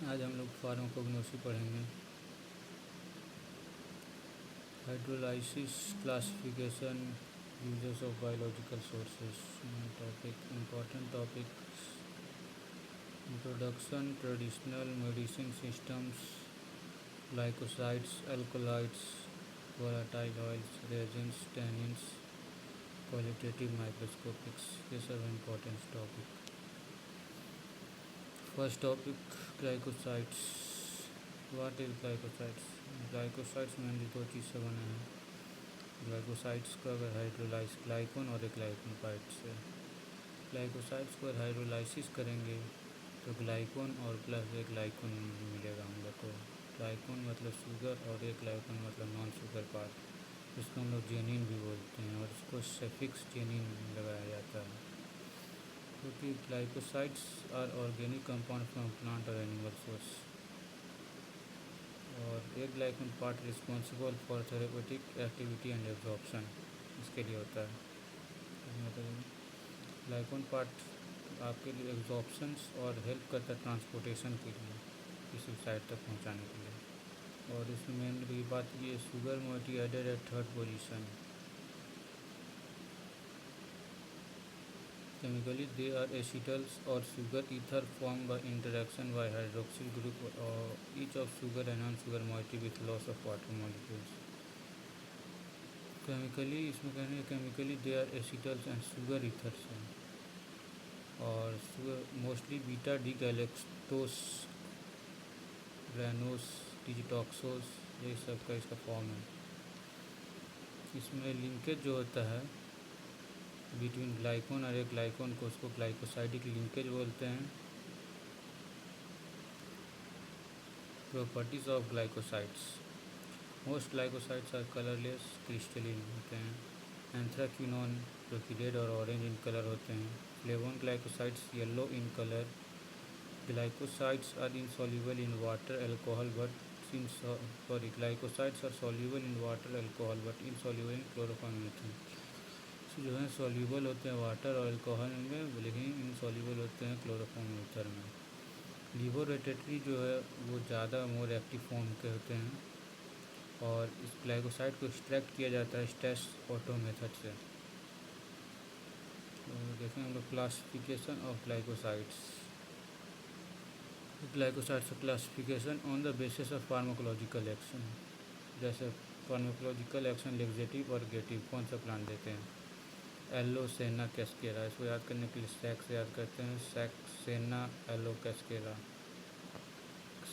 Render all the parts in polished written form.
आज हम लोग फार्माकोग्नोसी पढ़ेंगे। Hydrolysis, classification, uses of biological sources. Topic important topic: introduction, traditional medicine systems, glycosides, alkaloids, volatile oils, reagents, tannins, qualitative microscopics. ये सब important topic. First topic, glycosides. What is glycosides? Glycosides mainly दो चीज़ से बने हैं। Glycosides को अगर hydrolyse ग्लाइकोन और एक ग्लाइकोन पार्ट से ग्लाइकोसाइड्स को अगर हाइड्रोलाइसिस करेंगे तो ग्लाइकोन और प्लस एक ग्लाइकोन मिलेगा हम लोग को। ग्लाइकोन मतलब शुगर और एक ग्लाइकोन मतलब नॉन शुगर पार्ट, जिसको हम लोग जेनिन भी बोलते हैं, और इसको सफिक्स जेनिन लगाया जाता है। क्योंकि glycosides are organic compound from plant और एनिमल सोर्स, और aglycone part responsible for therapeutic activity and absorption, इसके लिए होता है। मतलब ग्लाइकोन पार्ट आपके लिए एब्जॉर्प्शंस और हेल्प करता है ट्रांसपोर्टेशन के लिए, किसी साइड तक पहुंचाने के लिए। और इसमें मेनली बात ये, sugar moiety added at third position. Chemically, they are acetals or sugar ether formed by interaction by hydroxyl group each of sugar and non-sugar moiety with loss of water molecules. Chemically इसमें कहने chemically they are acetals and sugar ethers हैं, और mostly beta D galactose, rhamnose, digitoxose, ये सब का इसका form है। इसमें लिंकेज जो होता है बिटवीन ग्लाइकोन और एक ग्लाइकोन को, उसको ग्लाइकोसाइडिक लिंकेज बोलते हैं। Properties of glycosides: most glycosides are colourless, crystalline होते हैं। एंथ्राक्विनोन जो कि रेड और ऑरेंज इन कलर होते हैं। Flavone glycosides yellow in colour. Glycosides are insoluble in water alcohol but glycosides are soluble in water alcohol but insoluble in chloroform. जो है soluble होते हैं वाटर और अल्कोहल में, लेकिन इनसॉल्युबल होते हैं क्लोरोफॉर्म ईथर में। लिबोरेटरी जो है वो ज़्यादा मोर एक्टिव फॉर्म के होते हैं, और इस ग्लाइकोसाइड को एक्सट्रैक्ट किया जाता है स्टेस ऑटो मेथड से। तो देखें हम लोग क्लासिफिकेशन ऑफ ग्लाइकोसाइड्स। ग्लाइकोसाइड्स का classification on the basis of pharmacological action. जैसे फार्माकोलॉजिकल एक्शन लेग्जेटिव और गेटिव कौन सा प्लांट देते हैं? एलोसेना कैस्केरा, इसको याद करने के लिए सैक से याद करते हैं, सैक्सेना एलो कैस्केरा।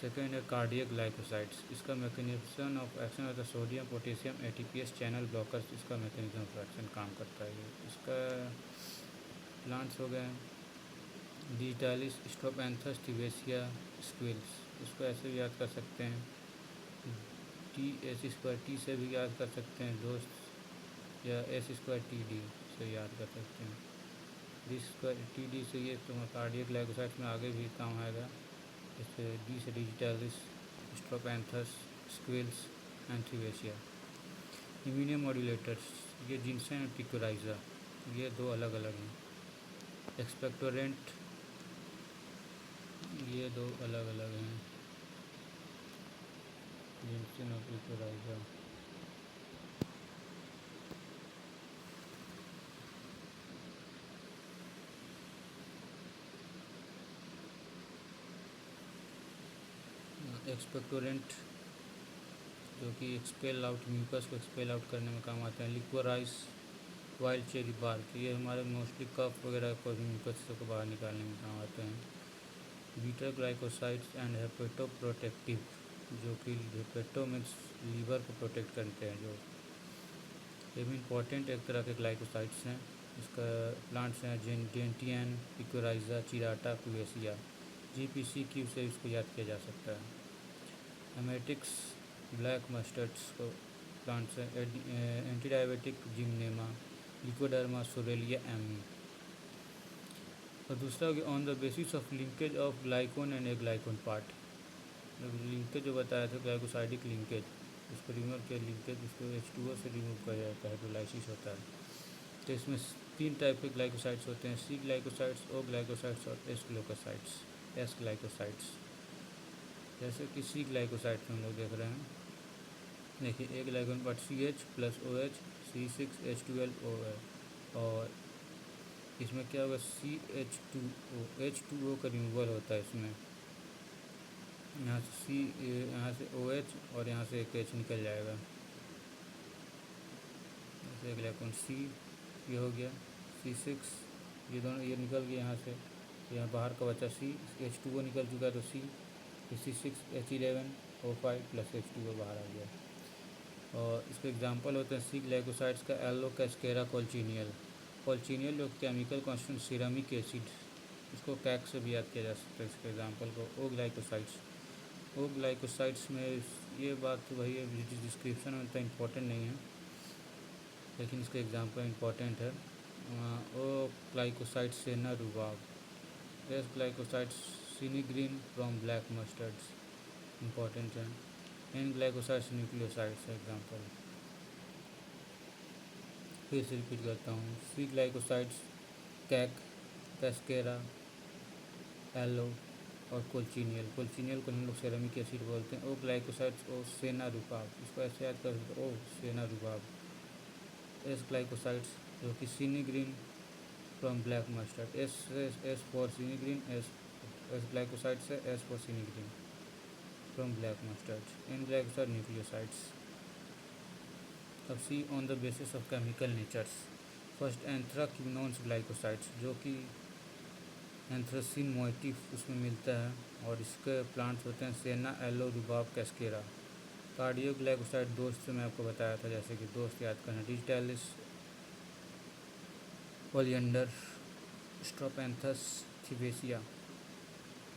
सेकेंड है कार्डियक ग्लाइकोसाइड्स। इसका मैकेनिज्म ऑफ एक्शन होता है sodium potassium ATPase channel blockers, इसका मैकेनिज्म ऑफ एक्शन काम करता है। इसका प्लांट्स हो गए डिजिटालिस, स्ट्रोपैंथस, टिवेसिया, स्क्विल्स, इसको ऐसे भी याद कर सकते हैं। T(S²T) से भी याद कर सकते हैं दोस्त, या S²TD से याद कर सकते हैं। D²TD से ये तो कार्डियक ग्लाइकोसाइड्स में आगे भी काम आएगा। जैसे D से डिजिटालिस, स्ट्रोपैंथस, स्क्विल्स, एंथ्रीवेशिया। इम्यूनो मॉड्यूलेटर्स, ये जिनसेन और टिकोराइजा, ये दो अलग अलग हैं। एक्सपेक्टोरेंट, ये दो अलग अलग हैं, जिनसेन और टिकोराइजा। एक्सपेक्टोरेंट जो कि एक्सपेल आउट म्यूकस को एक्सपेल आउट करने में काम आते हैं। लिक्वराइस, वाइल्ड चेरी बार्क, ये हमारे मोस्टली कफ वगैरह को म्यूकस को बाहर निकालने में काम आते हैं। बीटा ग्लाइकोसाइड्स एंड हेपेटोप्रोटेक्टिव, जो कि हेपेटो मीन्स लीवर को प्रोटेक्ट करते हैं, जो ये भी इम्पॉर्टेंट एक तरह के ग्लाइकोसाइड्स हैं। इसका प्लांट्स हैं जेंटियन, पिकोराइजा, चिराटा, क्यूवेसिया। GPCQ से इसको याद किया जा सकता है। एमेटिक्स, ब्लैक मस्टर्ड्स को प्लांट्स हैं। Anti diabetic gymnema, leucoderma, psoralea ammi. और दूसरा हो गया on the basis of linkage of glycone and aglycone part. Linkage जो बताया था ग्लाइकोसाइडिक लिंकेज, उसको रिमूव किया लिंकेज, उसको H2O से रिमूव किया जाता है, हाइड्रोलाइसिस होता है। तो इसमें 3 टाइप के ग्लाइकोसाइड्स होते हैं, C ग्लाइकोसाइड्स, O ग्लाइकोसाइड्स और S ग्लाइकोसाइड्स। जैसे कि सी ग्लाइकोसाइड्स हम लोग देख रहे हैं, देखिए एक ग्लाइकोन part CH plus OH C6H12O है, और इसमें क्या होगा CH2O, H2O का रिमूवल होता है इसमें, यहाँ से यहाँ से OH और यहाँ से एक H निकल जाएगा, जैसे एक ग्लाइकोन C ये हो गया, C6 ये दोनों ये निकल गया यहाँ से, तो यहाँ बाहर का बचा C, H2O निकल चुका है तो C, C6H11O5 प्लस H2O बाहर आ गया। और इसके एग्जांपल होते हैं सी ग्लाइकोसाइड्स का एल्लो कैस्केरा कोल्चिनियल। कोल्चिनियल जो केमिकल कॉन्स्टेंट सिरामिक एसिड, इसको कैक से भी याद किया जा सकता है इसके एग्जांपल को। ओ ग्लाइकोसाइड्स, ओ ग्लाइकोसाइड्स में ये बात तो वही है, डिस्क्रिप्शन में इतना इम्पोर्टेंट नहीं है, लेकिन इसका एग्जांपल इम्पोर्टेंट है। O glycosides senna rhubarb. S glycosides sinigrin from black mustards, important है। N glycosides nucleosides example. फिर से रिपीट करता हूँ, सी ग्लाइकोसाइड्स कैक, कैस्केरा, एलो और कोल्चिनियल। कोल्चिनियल को हम लोग सेरामिक एसिड बोलते हैं। ओ ग्लाइकोसाइड्स ओ सेना रुबाब, इसको ऐसे याद कर सकते ओ सेना रुबाब। एस ग्लाइकोसाइड्स जो कि sinigrin from black mustard, S for sinigrin, S glycosides है, S for sinigrin from black mustard. N glycoside nucleosides. अब see on the basis of chemical natures. First anthraquinones glycosides, जो कि anthracene motif उसमें मिलता है, और इसके प्लांट्स होते हैं सेना, एलो, रुबाब, कैस्केरा। कार्डियो ग्लाइकोसाइड दोस्त से मैं आपको बताया था, जैसे कि दोस्त याद करना, डिजिटैलिस, ओलियंडर, स्ट्रोपेंथस, थिबेसिया।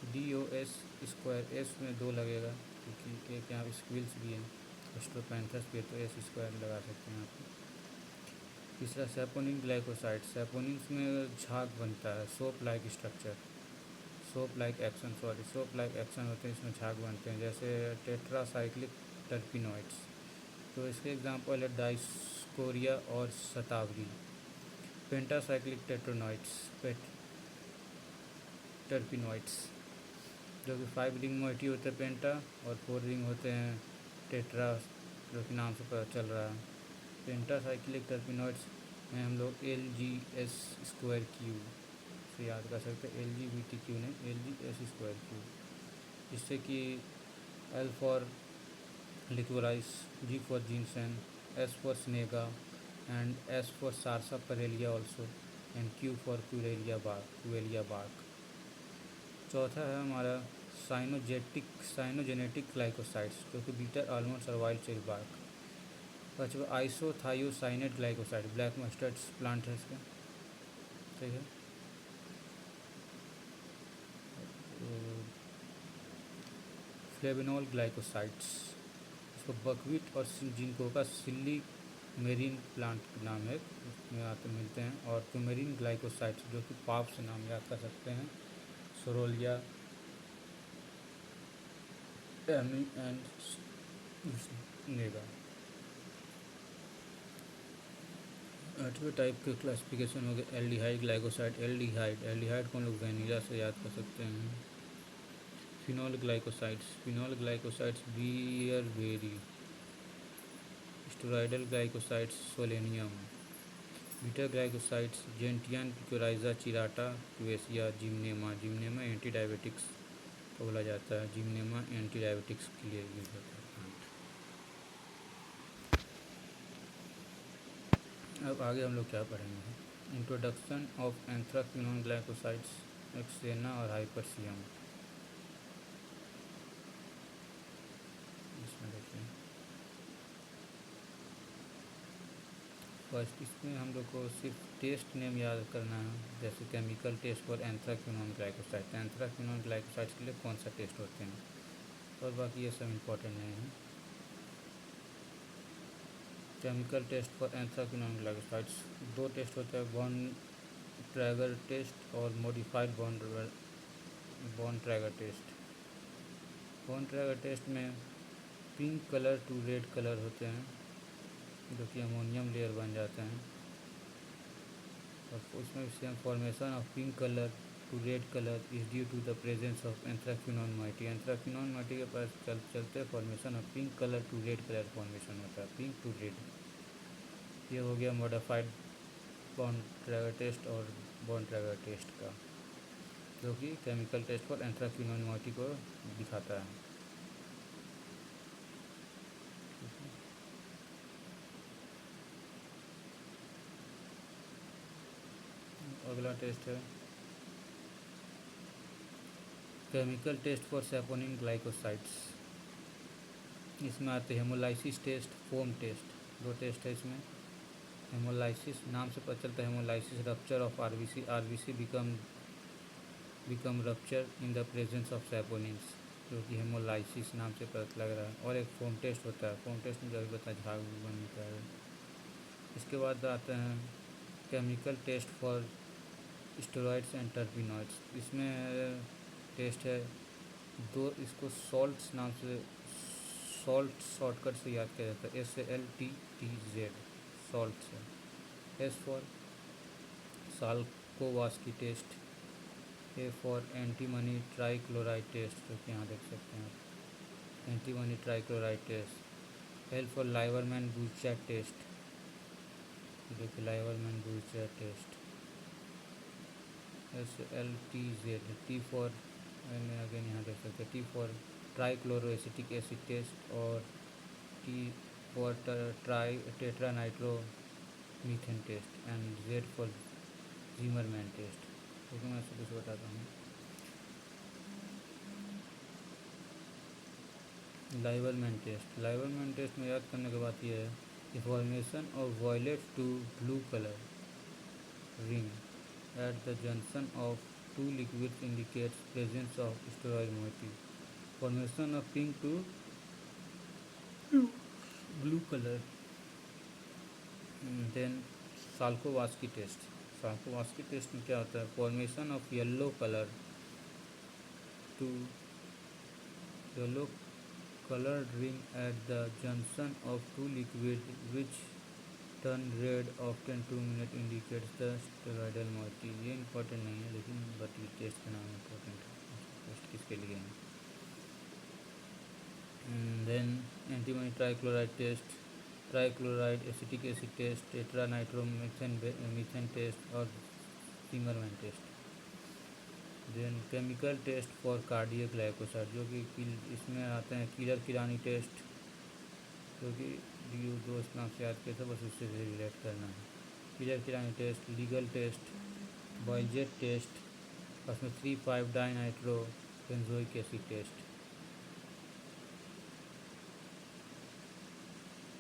DOS स्क्वायर, एस में 2 लगेगा क्योंकि एक यहाँ स्क्विल्स भी है, स्ट्रोपेंथस भी है, तो S स्क्वायर लगा सकते हैं आप। तीसरा सैपोनिन ग्लाइकोसाइड। सैपोनिन्स में झाग बनता है, soap like structure, soap like action होते हैं, इसमें झाग बनते हैं, जैसे टेट्रासाइक्लिक टर्पिनोइड्स। तो इसके एग्जांपल है डाइस्कोरिया और शतावरी। पेंटासाइक्लिक टेट्रानोइड्स, टर्पिनोइड्स, जो कि 5 रिंग मोइटी होते हैं पेंटा, और 4 रिंग होते हैं टेट्रा, जो कि नाम से पता चल रहा है। पेंटासाइक्लिक टर्पिनोइड्स में हम लोग LgS स्क्वायर क्यू से याद कर सकते हैं, LGBTQ नहीं, LgS स्क्वायर क्यू, जिससे कि L for liquorice, G for ginseng, S for senega and S for sarsaparilla also, and Q for quillaia bark. चौथा है हमारा साइनोजेनेटिक ग्लाइकोसाइड्स, जो कि बीटर आलमंड्स और वाइल्ड चेरी बार्क। पाँचवा isothiocyanate glycoside, black mustard plant है इसका, ठीक है। फ्लेवेनॉल ग्लाइकोसाइड्स, इसको बकवीट और जिंको का सिल्ली मेरीन प्लांट नाम है, उसमें आते मिलते हैं। और क्यूमेरिन ग्लाइकोसाइड्स, जो कि पाप से नाम याद कर सकते हैं, सोरोलिया, एमी एंड नेगा। 8वें टाइप के क्लासिफिकेशन हो गया एल्डिहाइड ग्लाइकोसाइड। एल्डिहाइड को हम लोग वैनिला से याद कर सकते हैं। Phenol glycosides bearberry. Steroidal glycosides solanum. Bitter glycosides gentian, picrorhiza, chirata, quassia, gymnema antidiabetics को बोला जाता है, जिम्नेमा एंटी डायबिटिक्स के लिए यूज होता है। अब आगे हम लोग क्या पढ़ेंगे, इंट्रोडक्शन ऑफ एंथ्राक्विनोन ग्लाइकोसाइड्स, एक्सेना और हाइपरसियम। इसमें देखिए फर्स्ट, इसमें हम लोग को सिर्फ टेस्ट नेम याद करना है, जैसे chemical test for anthraquinone glycoside, anthraquinone glycosides के लिए कौन सा टेस्ट होते हैं, और बाकी ये सब इम्पोर्टेंट नहीं है। Chemical test for anthraquinone glycosides 2 test होता है, बॉन्ड ट्रैगर टेस्ट और modified Borntrager test. Borntrager test में pink colour to red colour होते हैं, जो कि अमोनियम लेयर बन जाते हैं, और उसमें same formation of pink colour to red color is due to the presence of anthraquinone moiety. Anthraquinone moiety के पास चलते formation of pink colour to red colour formation होता है, पिंक टू रेड। ये हो गया मॉडिफाइड बॉन्ड ट्रैगर टेस्ट और Borntrager test का, जो कि chemical test for anthraquinone moiety को दिखाता है। अगला टेस्ट है chemical test for saponin glycosides. इसमें आते हैं हेमोलाइसिस टेस्ट, फोम टेस्ट। दो टेस्ट है इसमें। हेमोलाइसिस नाम से पता चलता है hemolysis rupture of RBC, RBC become rupture in the presence of saponins, जो कि हेमोलाइसिस नाम से पता लग रहा है। और एक फोम टेस्ट होता है, फोम टेस्ट में जो भी पता है झाग बनता है। इसके बाद आते हैं chemical test for steroids and terpenoids. इसमें टेस्ट है दो, इसको सॉल्ट्स नाम से, सॉल्ट शॉर्टकट से याद किया जाता है, SALTTZ सॉल्ट से। S for Salkowski test, A for antimony trichloride test, जो कि यहाँ देख सकते हैं antimony trichloride test. L for Liebermann Burchard test, देखिए Liebermann Burchard test. SLTZ। T for again यहाँ देख सकते हैं T for trichloroacetic acid test और T for tetranitromethane test and Z for Zimmermann test. तो मैं इसको कुछ बताता हूँ। लाइवरमैन टेस्ट, लाइवरमैन टेस्ट में याद करने की बात यह है कि formation of violet to blue colour ring at the junction of two liquids indicates presence of steroid moiety. Formation of pink to blue color. Then Salkowski test, Salkowski test में क्या होता है? Formation of yellow colour to yellow colored ring at the junction of two liquids which turn red after 2 minutes indicates the steroidal moiety। ये important नहीं है लेकिन but ये test का नाम इम्पोर्टेंट है, टेस्ट किसके लिए है। Then antimony trichloride test, trichloride acetic acid test, tetranitromethane test और Zimmermann test. Then chemical test for cardiac glycoside, जो कि इसमें आते हैं किलर किरानी टेस्ट, जो कि दोस्त नाम से याद किया था, बस उससे रिलेट करना है। Keller Kiliani test, legal test, Baljet test, उसमें three five dinitro benzoic acid test.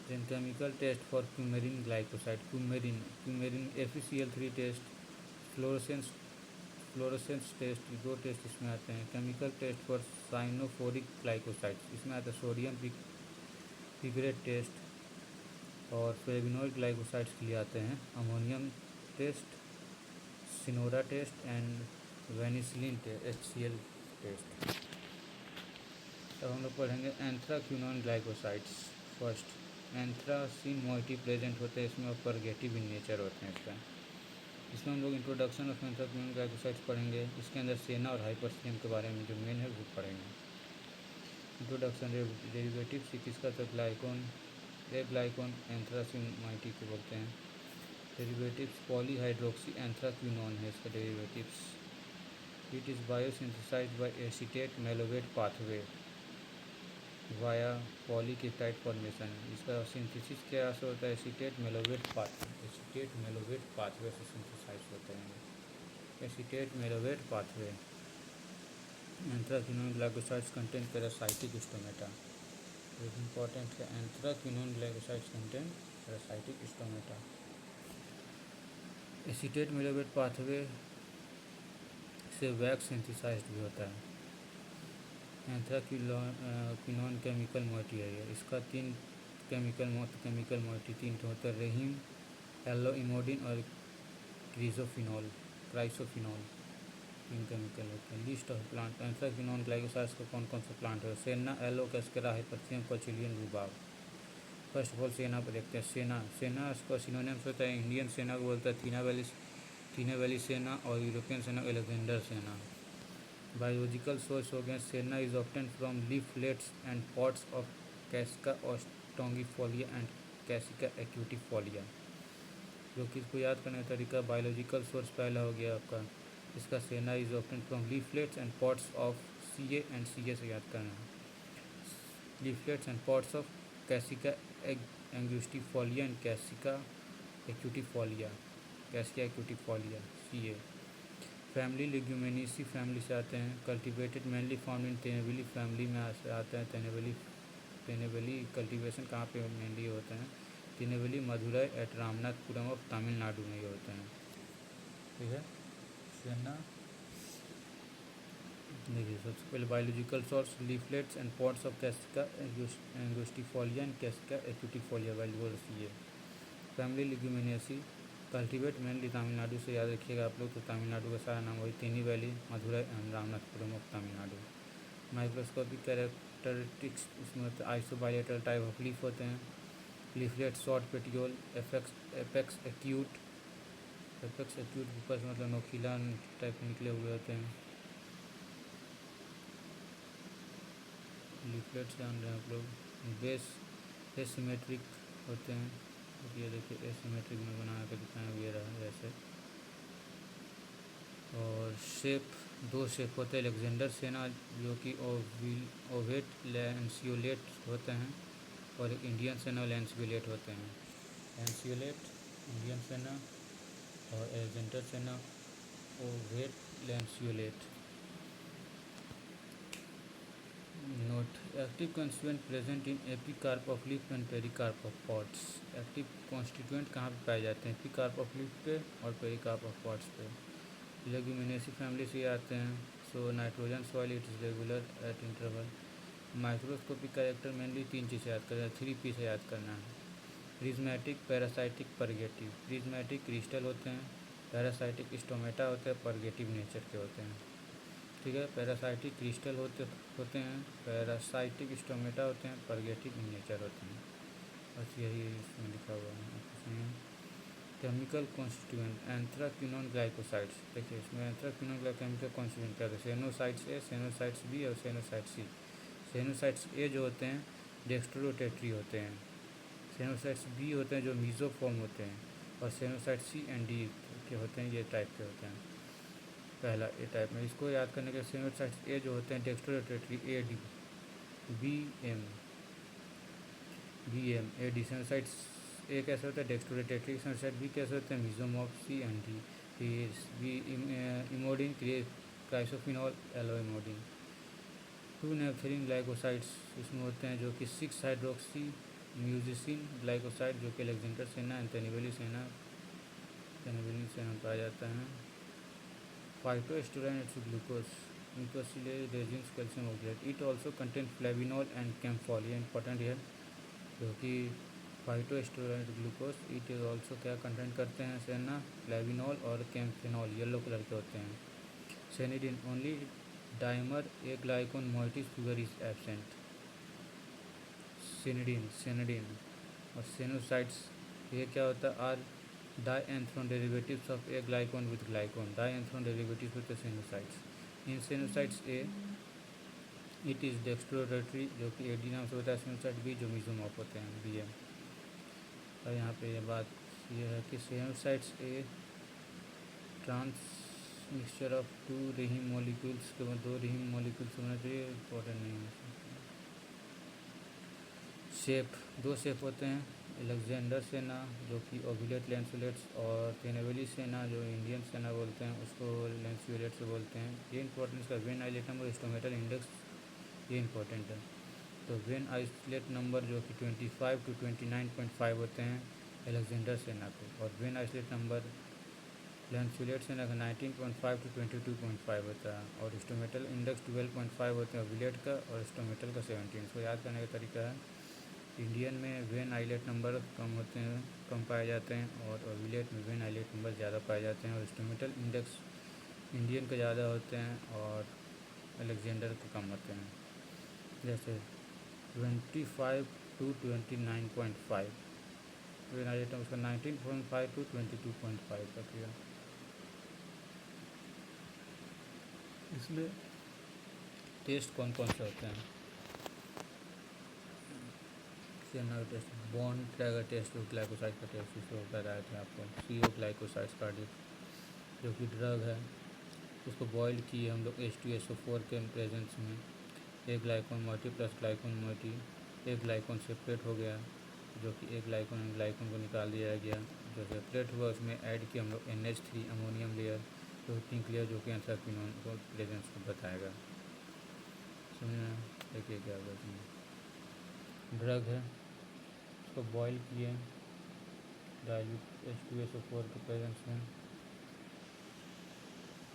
Then chemical test for coumarin glycoside, coumarin FeCl3 test, fluorescence test, दो टेस्ट इसमें आते हैं। Chemical test for cyanophoric glycosides, इसमें आता है सोडियम पिगरेट टेस्ट। और फ्लेविनोइड ग्लाइकोसाइड्स के लिए आते हैं अमोनियम टेस्ट, सिनोरा test and vanillin HCl test. अब हम लोग पढ़ेंगे anthraquinone glycosides. First, anthracene moiety present होते हैं इसमें और परगेटिव इन नेचर होते हैं इसमें हम लोग इंट्रोडक्शन ऑफ एंथ्राक्विनोन ग्लाइकोसाइड्स पढ़ेंगे। इसके अंदर सेना और हाइपरसियम के बारे में जो मेन है वो पढ़ेंगे। इंट्रोडक्शन, डेरिवेटिव्स किसका था? ग्लाइकोन एंथ्रासिन मोइटी को बोलते हैं। डेरिवेटिव्स पॉलीहाइड्रोक्सी एंथ्राक्विनोन है इसका derivatives. It is biosynthesized by acetate malonate pathway via polyketide formation. इसका सिंथेसिस क्या से होता है? एसीटेट मेलोवेट पाथवे से सिंथेसाइज होते हैं। Acetate malonate pathway. Anthraquinone glycosides contain paracytic stomata, एक इम्पॉर्टेंट है। Anthraquinone glycosides contain paracytic stomata. Acetate malonate pathway से वैक्स सिंथेसाइज्ड भी होता है। एंथ्राक्विनोन केमिकल मोइटी है इसका 3 केमिकल मोइटी 3 होता है, रेहिम, एल्लो इमोडिन और क्राइसोफिनॉल 3 केमिकल होते हैं। List of plant anthraquinone glycosides का कौन कौन सा प्लांट है? Senna, aloe, cascara, hypericum, cochineal, rhubarb. First of all senna पर देखते हैं। सेना इसका सिनोनिम्स होता है। इंडियन सेना को बोलता है थीना वैलिस तीने वैली सेना और यूरोपियन सेना अलेक्जेंडर सेना। बायोलॉजिकल सोर्स हो गए senna is obtain from leaflets and pods of Cassia ऑस्टोंगिफोलिया एंड कैसिका एक्यूटिफोलिया। जो कि इसको याद करने का तरीका बायोलॉजिकल सोर्स पहला हो गया आपका इसका senna is obtain from leaflets and pods of C and C से याद करना है। Leaflets and pods of Cassia angustifolia and Cassia acutifolia C. Family Leguminosae family से आते हैं। Cultivated mainly found in Tinnevelly family में से आते हैं। तेनेवेली कल्टीवेशन कहाँ पे मेनली होते हैं? तेनेवेली मदुरई एट रामनाथपुरम ऑफ तमिलनाडु में ये होते हैं। ठीक है सेना देखिए सबसे पहले biological source leaflets and pods of Cassia angustifolia and Cassia acutifolia ये। Family Leguminosae cultivate mainly Tamil Nadu से याद रखिएगा आप लोग। तो तमिलनाडु का सारा नाम वही Theni valley Madurai and Ramanathapuram of Tamil Nadu. Microscopic characteristics इसमें आइसोबायलेटरल टाइप ऑफ लीफ होते हैं। Leaflet short petiole apex acute ऊपर से मतलब नोखीला टाइप निकले हुए होते हैं। लीफलेट्स जान रहे हैं आप लोग। बेस एसिमेट्रिक होते हैं। ये देखिए एसिमेट्रिक में बना के दिखाया हुआ रहा है ऐसे। और शेप दो शेप होते हैं अलेक्जेंडर सेना जो कि ओवेट लैंसियोलेट होते हैं और एक इंडियन सेना लैंसियोलेट होते हैं। लैंसियोलेट इंडियन सेना और Alexander senna ovate lanceolate. Note active constituent present in epicarp of leaf and pericarp of pods. Active constituent कहाँ पे पाए जाते हैं? एपिकार्प ऑफ लीफ पे और पेरिकार्प ऑफ पॉट्स पे। लेग्यूमिनेसी फैमिली से आते हैं। So nitrogen soil it is regular at interval. Microscopic character mainly 3 चीज़ें याद करना है, 3 P से याद करना है। Prismatic parasitic purgative. Prismatic crystal होते हैं, पैरासाइटिक स्टोमेटा होते हैं, परगेटिव नेचर के होते हैं। ठीक है पैरासाइटिक क्रिस्टल होते हैं, पैरासाइटिक स्टोमेटा होते हैं, परगेटिव इन नेचर होते हैं। बस यही इसमें लिखा हुआ है। Chemical constituent anthraquinone glycosides. देखिए इसमें एंथ्राक्विनोन केमिकल कॉन्स्टिट्यूएंट क्या होते हैं? सेनोसाइट्स ए, सेनोसाइट्स बी और सेनोसाइट सी। सेनोसाइट्स ए जो होते हैं डेक्स्ट्रोरोटेटरी होते हैं। सेनोसाइट्स बी होते हैं जो मीजोफॉर्म होते हैं और सेनोसाइट सी एंड डी के होते हैं, ये टाइप के होते हैं। पहला ए टाइप में इसको याद करने के सेनोसाइट्स ए जो होते हैं dextrorotatory A D B M A D. Sennosides A कैसे होता है? डेक्स्ट्रोरोटेटरी। सेनोसाइट बी कैसे होते हैं? Mesomorph C and D. फिर B emodin chrysophanol aloe emodin. 2 naphthalene glycosides इसमें होते हैं जो कि 6 हाइड्रोक्सी म्यूजिसिन ग्लाइकोसाइड जो कि अलेक्जेंडर सेना एंड तेनेवेली सेना पाया जाता है। Phytosterol its glucose mucilage resins calcium oxalate. It also contain flavonol and kaempferol. ये इंपॉर्टेंट है जो कि phytosterol glucose it is also क्या कंटेंट करते हैं? सेना फ्लेविनॉल और कैम्फेनॉल येलो कलर के होते हैं। Sennidin only dimer aglycone moieties figure is absent. Sennidin और सेनोसाइट्स ये क्या होता है? Are dianthrone derivatives of aglycone with glycone. Dianthrone derivatives होते हैं sennosides. In sennosides A it is dextrorotatory जो कि एडी नाम से होता है। सेनोसाइट बी जो मीजोमॉर्फ होते हैं बी एम। और यहाँ पे ये बात ये है कि सेनोसाइट्स ए ट्रांस मिक्सचर ऑफ 2 रिहीम मॉलिक्यूल्स के 2 रिहीम मॉलिक्यूल्स होना चाहिए, इम्पोर्टेंट नहीं है। शेप 2 शेप होते हैं। अलेक्जेंडर सेना जो कि ओविलेट लैंसियोलेट्स और तेनेवेली सेना जो इंडियन सेना बोलते हैं उसको लैंसियोलेट्स बोलते हैं। ये इंपॉर्टेंट का vein islet number stomatal index ये इंपॉर्टेंट है। तो वेन आइसोलेट नंबर जो कि 25 to 29.5 होते हैं अलेक्जेंडर सेना को, और वेन आइसोलेट नंबर लैंसियोलेट सेना का 19.5 to 22.5 होता है, और स्टोमेटल इंडेक्स 12.5 होते हैं ओविलेट का और स्टोमेटल का 17। इसको याद करने का तरीका है इंडियन में वेन आइलेट नंबर कम पाए जाते हैं और ओविलेट में वेन आइलेट नंबर ज़्यादा पाए जाते हैं, और स्टोमेटल इंडेक्स इंडियन के ज़्यादा होते हैं और अलेक्जेंडर के कम होते हैं। जैसे 25 to 29.5 वेन आइलेट उसका 19.5 to 22.5 तक है। इसमें टेस्ट कौन कौन से होते हैं? सेना का test, Borntrager test, glycoside का टेस्ट, इसको बताए थे आपको। CO ग्लाइकोसाइड कार्डिक जो कि ड्रग है, उसको बॉयल किए हम लोग H2SO4 के प्रेजेंस में। एक ग्लाइकोन मोइटी प्लस ग्लाइकोन मोइटी, एक ग्लाइकोन सेपरेट हो गया, जो कि एक ग्लाइकोन को निकाल दिया गया। जो सेपरेट हुआ उसमें ऐड किया हम लोग NH3 अमोनियम लेयर, जो पिंक लेयर, जो कि एंथ्राक्विनोन को प्रेजेंस को बताएगा। समझे? देखिए क्या होगा, ड्रग है, उसको बॉयल किए डाइल्यूट H2SO4 के प्रेजेंस में।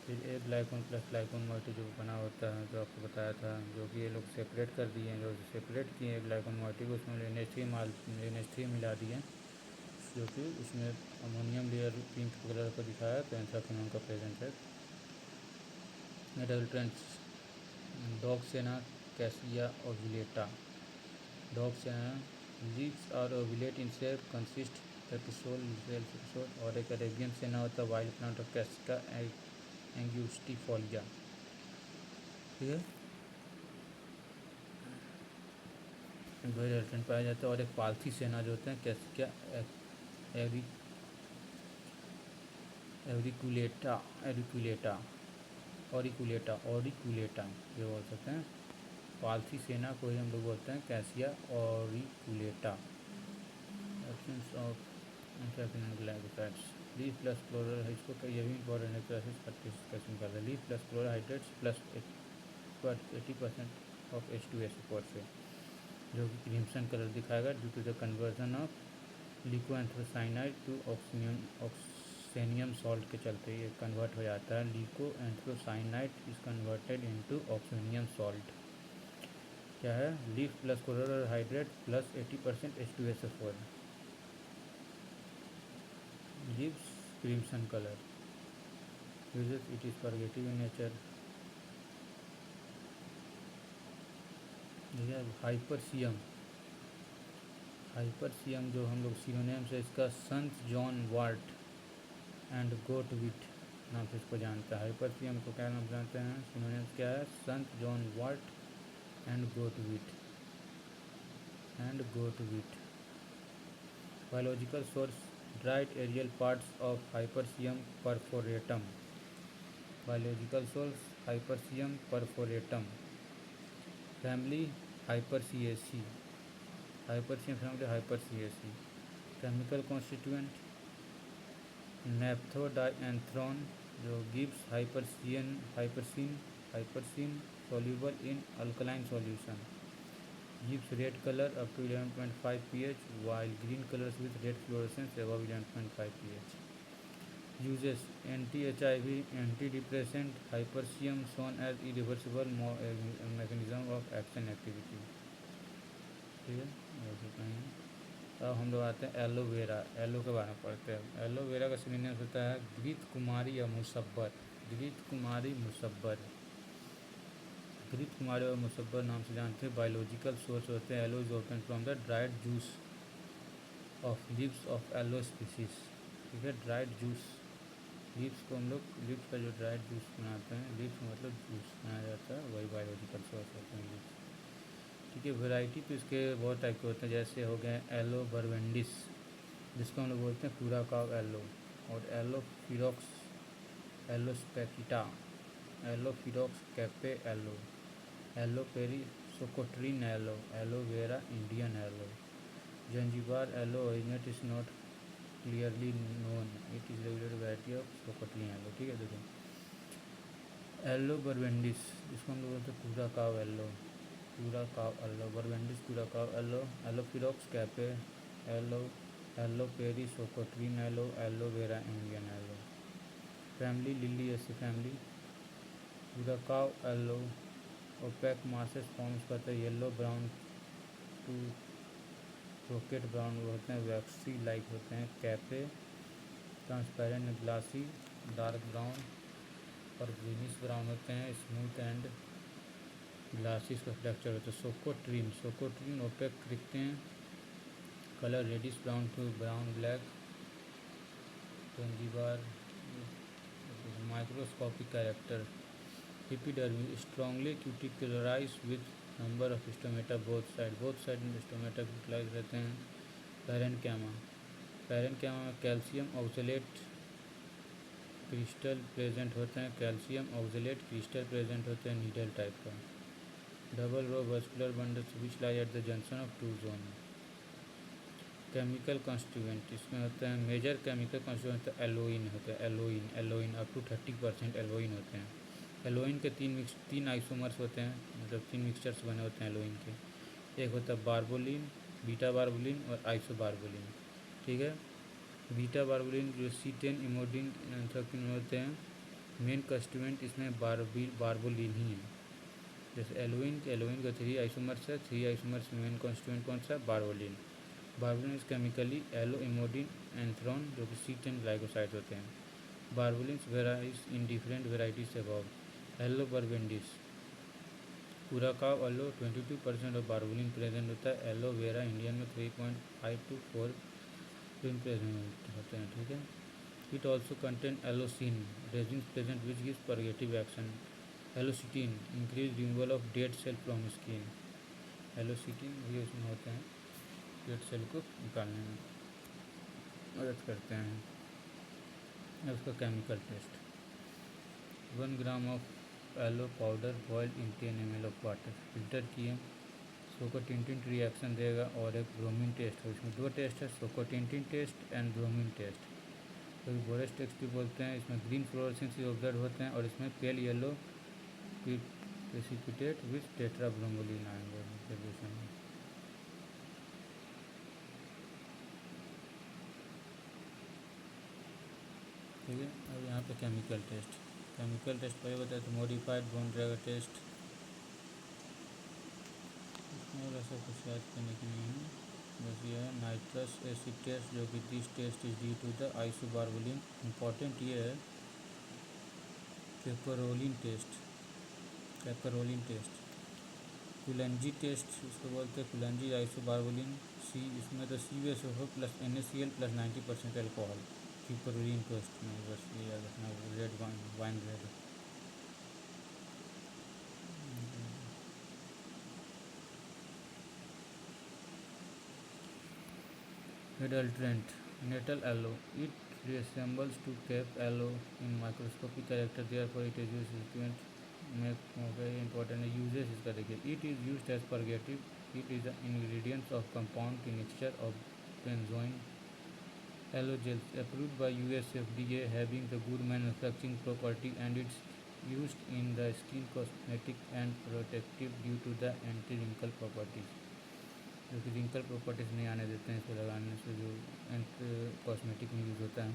फिर एक ग्लाइकोन प्लस ग्लाइकोन मोइटी जो बना होता है, जो आपको बताया था, जो कि ये लोग सेपरेट कर दिए हैं। जो सेपरेट किए एक ग्लाइकोन मोइटी को, उसमें NH3 मिला दिए, जो कि उसमें अमोनियम लेयर पिंक कलर को दिखाया, तो एंथ्राक्विनोन का प्रेजेंस है। एडल्ट्रेंट्स, डॉक्सेना कैसिया ओविलेटा, डॉक्सेना लीव्स और ओविलेट इन शेप कंसिस्ट एपिसोड, और एक अरेबियन सेना होता है वाइल्ड प्लांट ऑफ कैसिका एंग्यूस्टिफोलिया। ठीक है, दो एडल्ट्रेंट पाया जाता है। और एक पालथी सेना जो होते हैं कैसिका ऑरिकुलेटा ये बोल सकते हैं। पालथी सेना को ही हम लोग बोलते हैं Cassia auriculata. Absence of glycosides, leaf plus chloral है, इसको ये भी इंपॉर्टेंट है, कैसे निकालते हैं। Leaf plus chloral hydrates plus 80% of H2SO4 से, जो कि क्रिम्सन कलर दिखाएगा due to the conversion of leucoanthocyanidin to oxonium salt के चलते ये कन्वर्ट हो जाता है। Leucoanthocyanidin is converted into oxonium salt. क्या है? Leaf plus chloral hydrate plus 80% H2SO4, leaves crimson colour, uses it is फॉरगेटिव in nature. हाइपरसियम, हाइपरसियम जो हम लोग सिनोनिम्स है इसका, संत जॉन वार्ट एंड गोटविट नाम से इसको जानता है। हाइपरसियम को क्या नाम जानते हैं? सिनोनिम्स क्या है? Saint John wort and goatweed. Biological source, dried aerial parts of Hypericum perforatum. Biological source Hypericum perforatum. Family Hypericaceae, Hypericum family Hypericaceae. Chemical constituent naphthodianthrone, जो gives hypericin soluble in alkaline solution, gives red color up to 11.5 pH, while green colors with red fluorescence above 11.5 pH. Uses anti-HIV, antidepressant, hypercium shown as irreversible mechanism of action activity। ठीक है, ऐसे कहीं। अब हम लोग आते हैं aloe vera, yellow के बारे में पढ़ते हैं। एलोवेरा का सिनोनिम्स होता है घृत कुमारी या मुसब्बर। घृत कुमारी मुसब्बर, घृत कुमारी और मुसब्बर नाम से जानते हैं। बायोलॉजिकल सोर्स होते हैं aloe is open from the dried juice of leaves of aloe species. ठीक है, ड्राइड जूस, लीव्स को हम लोग, लीव्स का जो ड्राइड जूस बनाते हैं, लीव्स मतलब जूस बनाया जाता है, वही बायोलॉजिकल सोर्स होते हैं लीव्स। ठीक है, वैरायटी तो इसके बहुत टाइप के होते हैं, जैसे हो गए एलो बरवेंडिस, जिसको हम लोग बोलते हैं पूरा काव एलो, और aloe ferox, aloe spicata, aloe ferox Cape aloe, aloe Perry socotrine aloe, aloe vera Indian aloe. Zanzibar aloe originate is not clearly known, it is regular variety of socotrine aloe. ठीक है, देखो एलो बरवेंडिस, जिसको हम लोग बोलते हैं पूरा काव एलो, पूरा काव yellow, barbadensis Curacao aloe, aloe ferox Cape aloe, aloe Perry socotrine aloe, aloe vera Indian aloe. Family Liliaceae family, Curacao aloe, opaque masses forms करते हैं, yellow brown to rocket brown होते हैं, waxy like होते हैं। Cape transparent glassy dark brown और greenish brown होते हैं, smooth and glasses का स्ट्रक्चर होता है। सोकोट्रिन ओपेक दिखते हैं, colour reddish brown to brown black. Zanzibar microscopic character, epidermis strongly क्यूटिकुलराइज with number of stomata both side में स्टोमेटा क्यूटिकुलाइज रहते हैं। पैरेनक्यामा में कैल्शियम ऑक्सलेट क्रिस्टल प्रेजेंट होते हैं। कैल्शियम ऑक्सलेट क्रिस्टल प्रेजेंट होते हैं नीडल टाइप का। Double row vascular bundles which lie at the junction of two zone. Chemical constituent इसमें होते हैं मेजर केमिकल कॉन्स्टिट्यूएंट एलोइन होते हैं। एलोइन अप टू 30% एलोइन होते हैं। एलोइन के तीन आइसोमर्स होते हैं, मतलब 3 मिक्सचर्स बने होते हैं एलोइन के। एक होता है बार्बोलिन, बीटा बार्बोलिन और आइसोबार्बोलिन। ठीक है, बीटा बार्बोलिन जो C10 इमोडिन एंथ्राक्विनोन होते हैं, मेन कॉन्स्टिट्यूएंट इसमें बार्बोलिन ही है। जैसे एलोइन का 3 आइसोमर्स है, 3 आइसोमर्स में मेन कॉन्स्टिट्यूएंट कौन सा है? Barbaloin. Barbaloin is chemically aloe emodin anthrone जो कि C10 ग्लाइकोसाइड्स होते हैं। Barbaloins varies in different varieties above. Aloe barbadensis Curacao 22% of barbaloin present होता है। एलोवेरा इंडियन में 3.5 to 4 प्रेजेंट होते हैं। ठीक है, it also contain aloesin resin present which gives purgative action. Aloctin increase removal of dead cell from skin. Aloctin भी उसमें होते हैं, डेड सेल को निकालने में मदद करते हैं। उसका chemical test 1 gram of aloe powder boiled in 10 ml of water. Filter किए, सोकोटिंटिन रिएक्शन देगा और एक ब्रोमीन टेस्ट है। इसमें 2 टेस्ट है, सोकोटिंटिन टेस्ट एंड ब्रोमीन टेस्ट। तो बोरेस टेस्ट भी बोलते हैं। इसमें ग्रीन फ्लोरेसेंस ऑब्जर्व होते हैं और इसमें पेल येलो प्रेसिपिटेट विथ टेट्राब्रोमोलिन आएंगे सोल्यूशन में। ठीक है, अब यहाँ पे केमिकल टेस्ट पहले बताया तो मॉडिफाइड बोन ड्रैगर टेस्ट, इसमें और ऐसा कुछ याद करने की नहीं है, बस ये है नाइट्रस एसिड टेस्ट जो कि this test is due to the isobarbaloin. Important ये है कैपरोलिन टेस्ट। कुलंजी टेस्ट इसको बोलते हैं, कुलंजी आइसोबार्बोलिन सी, इसमें तो CuSO4 plus NaCl plus 90% alcohol. Cupraloin test में बस ये याद रखना, red wine red. Adulterant natal aloe, it resembles to Cape aloe in microscopic character, therefore it is used recipient में very important है। uses इसका देखिए, it is used as purgative, it is an ingredient of compound tincture of benzoin aloe gels approved by US FDA having the good manufacturing property and it's used in the skin cosmetic and protective due to the anti-wrinkle properties, जो कि wrinkle properties नहीं आने देते हैं इसको लगाने से, जो कॉस्मेटिक में यूज़ होता है।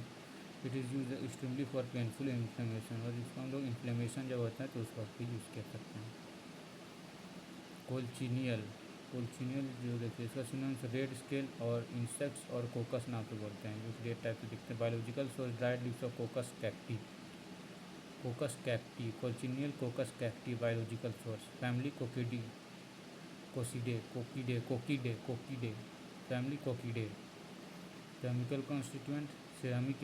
It is use extremely for painful inflammation, और इसको हम लोग इन्फ्लेमेशन जब होता है तो उस वक्त भी यूज़ कर सकते हैं। कोल्चिनियल जो देखिए इसका सिनोनिम्स रेड स्केल और इंसेक्ट्स और कोकस नाम से बोलते हैं, जो रेड टाइप से दिखते हैं। Biological source dried leaves of coccus cacti. Cochineal coccus cacti biological source. Family coccidae family coccidae. Chemical constituent carminic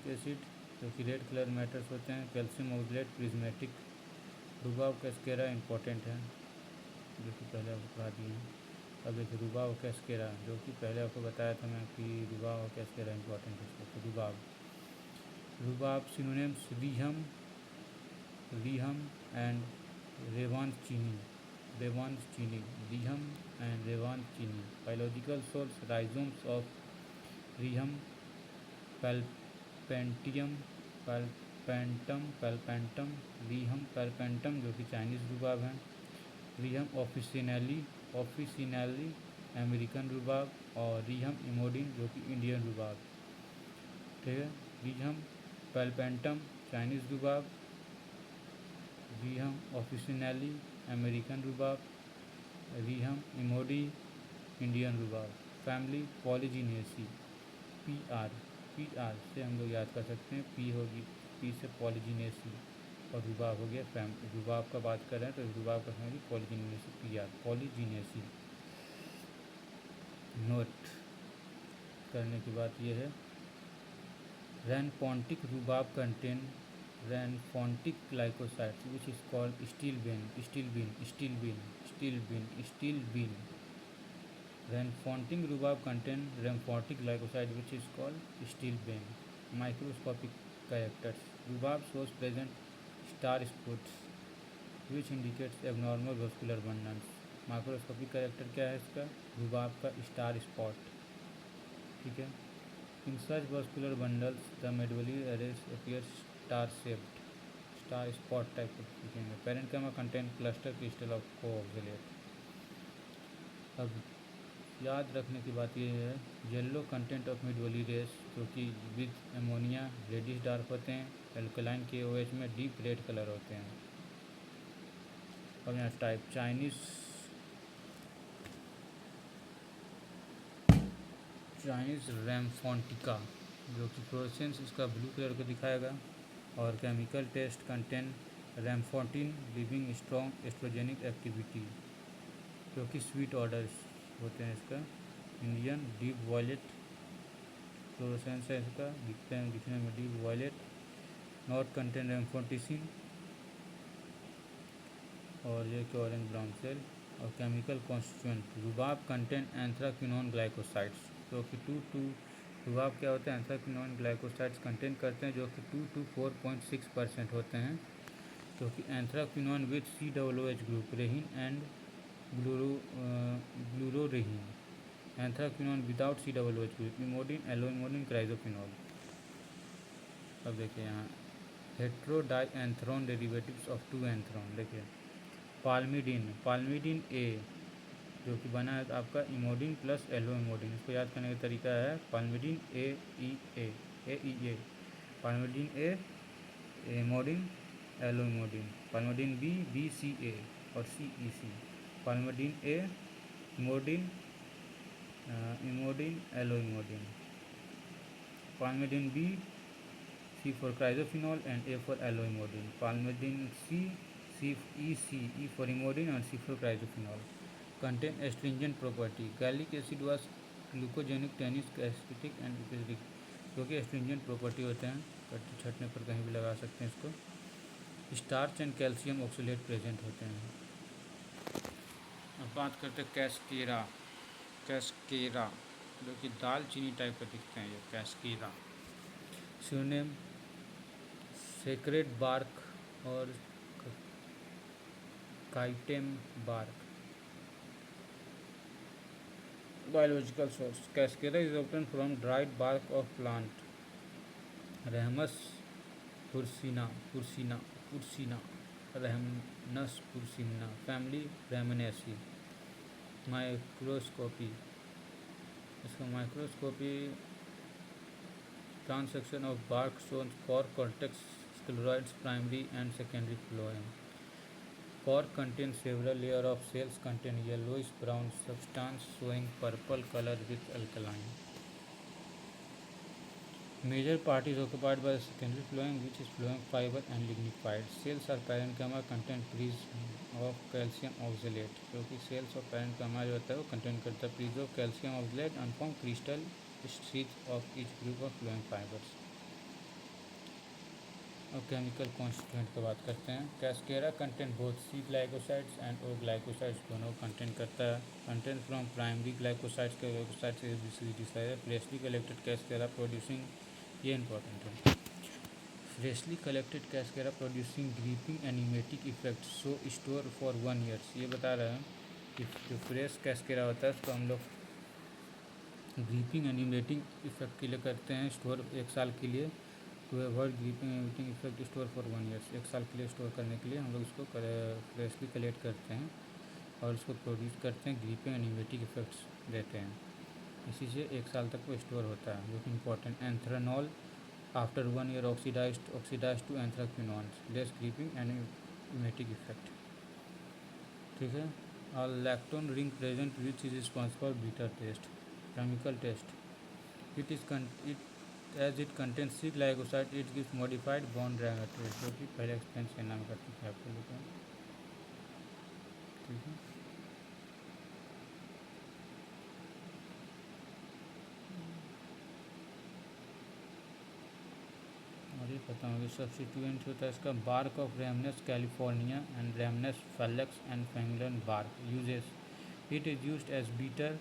acid जो कि रेड कलर मैटर्स होते हैं। Calcium oxalate prismatic. Rhubarb cascara important है, जो कि पहले आपको बता दिए हैं। अब देखिए रुबाब कैस्केरा, जो कि पहले आपको बताया था मैं कि रुबाब कैस्केरा इंपॉर्टेंट है। तो रुबाब सिनोनिम्स रीहम एंड रेवान चीनी। रीहम एंड रेवान चीनी। बायोलॉजिकल सोर्स राइजोम्स ऑफ रीहम पैल्पेंटम रीहम पैल्पेंटम जो कि चाइनीज़ रुबाब है। रीहम ऑफिसिनली अमेरिकन रुबाब, और रीहम इमोडिन जो कि इंडियन रुबाब। ठीक है, रीहम पैल्पेंटम चाइनीज़ रुबाब, रीहम ऑफिसिनली अमेरिकन रुबाब, रीहम इमोडी इंडियन रुबाब। फैमिली पॉलीजिनेसी। पी आर से हम लोग याद कर सकते हैं, पी से पॉलीजिनेसी और रुबाब हो गया। रुबाब का बात कर रहे हैं तो रुबाब का फैमिली पॉलीजिनेसी, पॉलीजिनेसी। नोट करने की बात यह है, रैनपोंटिक रुबाब contain Rhenfortic glycoside, which is called steel bean. Rhenfortic rhubarb contain rhenfortic glycoside, which is called steel bean. Microscopic characters. Rhubarb shows present star spots, which indicates abnormal vascular abundance. Microscopic character क्या है इसका? रुबाब का star spot, ठीक है। इन सच vascular bundles the medullary arrays appears star shaped, star spot type के दिखेंगे। Parenchyma contain cluster crystal of कोऑक्सलेट। अब याद रखने की बात यह है, yellow content of medullary rays जो कि विद एमोनिया रेडिश डार्क होते हैं, एल्कलाइन के OH में डीप रेड कलर होते हैं। और यहाँ टाइप चाइनीज़ रैम्फोंटिका, जो कि फ्लोरेसेंस इसका ब्लू कलर का दिखाएगा। और chemical test contain rhaponticin living strong estrogenic activity, जो कि स्वीट ऑर्डर्स होते हैं इसका। इंडियन डीप वॉयलेट फ्लोरेसेंस है इसका, दिखने में डीप वॉयलेट। नॉट कंटेन रैम्फोंटिसिन, और ये कि ऑरेंज ब्राउन सेल। और केमिकल कॉन्स्टिट्यूएंट, रुबाब कंटेन एंथ्राक्विनोन ग्लाइकोसाइड्स, जो कि रुबाब क्या होता है? एंथ्राक्विनोन ग्लाइकोसाइड्स कंटेन करते हैं, जो कि 2 to 4.6% होते हैं, जो कि anthraquinone with COOH group, rhein and glucorhein. Anthraquinone without COOH group, emodin, aloe emodin, chrysophanol. अब देखिए यहाँ हेट्रोडाईएंथ्रोन डेरिवेटिव्स ऑफ 2 एंथ्रोन। देखिए पाल्मिडिन ए, जो कि बना है आपका इमोडिन प्लस एलोइमोडिन। इसको याद करने का तरीका है palmidin A, palmidin A, emodin, aloe emodin. Palmidin B, BCA और CEC। Palmidin A, emodin, aloe emodin. Palmidin B, C for chrysophanol and A for aloe emodin. Palmidin C, E for imodin and C for cryzophenol. Contain astringent property. Gallic acid was glucogenic, tannic, acidic and acidic, जो कि astringent property होते हैं, कट्टी छटने पर कहीं भी लगा सकते हैं इसको। Starch and calcium oxalate present होते हैं। अब बात करते हैं कैस्केरा, जो कि दाल चीनी टाइप का दिखते हैं। ये कैस्केरा सिनोनिम सेक्रेट बार्क और chittem bark. Biological source, cascara is obtain from dried bark of plant rhamnus purshiana, rhamnus purshiana, family rhamnaceae. Microscopy, इसका माइक्रोस्कोपी ट्रांसेक्शन ऑफ बार्क शोन्स for cortex sclereids primary and secondary phloem. Cork contains several layers of cells contain yellowish brown substance showing purple color with alkaline. Major part is occupied by the secondary phloem, which is phloem fiber and lignified. Cells are parenchyma contain prism of calcium oxalate, क्योंकि cells of parenchyma जो होता है वो contain करता है prism of calcium oxalate and form crystal sheath of each group of phloem fibers. और chemical constituent की बात करते हैं। Cascara content both C glycosides and O glycosides, दोनों कंटेंट करता है। कंटेंट फ्रॉम प्राइमरी ग्लाइकोसाइड्स के glycosides freshly collected cascara producing, ये इंपॉर्टेंट है। Freshly collected cascara producing griping emetic effect, so store for 1 year। ये बता रहे हैं कि जो फ्रेश कैस्केरा होता है उसको हम लोग ग्रीपिंग एनिमेटिंग इफेक्ट के लिए करते हैं, स्टोर 1 साल के लिए। To avoid griping emetic effect store for 1 year, 1 साल के लिए स्टोर करने के लिए हम लोग इसको फ्रेशली कलेक्ट करते हैं और इसको प्रोड्यूस करते हैं, ग्रीपिंग एनिमेटिक इफेक्ट्स देते हैं। इसी से 1 साल तक वो स्टोर होता है, जो कि important. Anthranol after 1 year oxidize to anthraquinone, less griping emetic effect, ठीक है। और lactone ring present which is responsible for bitter taste. Chemical test, as it contains C glycoside, it gives modified bond diameter, जो कि पहले explain करना में करती है आपको लोगों को, ठीक है। और ये खत्म हो गया। सब्सिट्यूएंट होता है इसका bark of rhamnus californica and rhamnus fallax and frangula bark uses it is used as bitter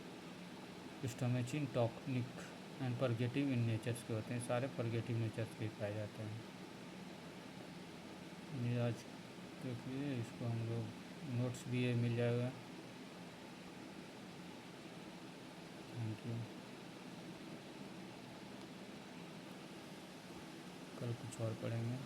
stomachic tonic and purgative in natures के होते हैं, सारे परगेटिव नेचर्स के पाए जाते हैं। ये आज देखिए इसको हम लोग नोट्स भी ये मिल जाएगा। Thank you. कल कुछ और पढ़ेंगे।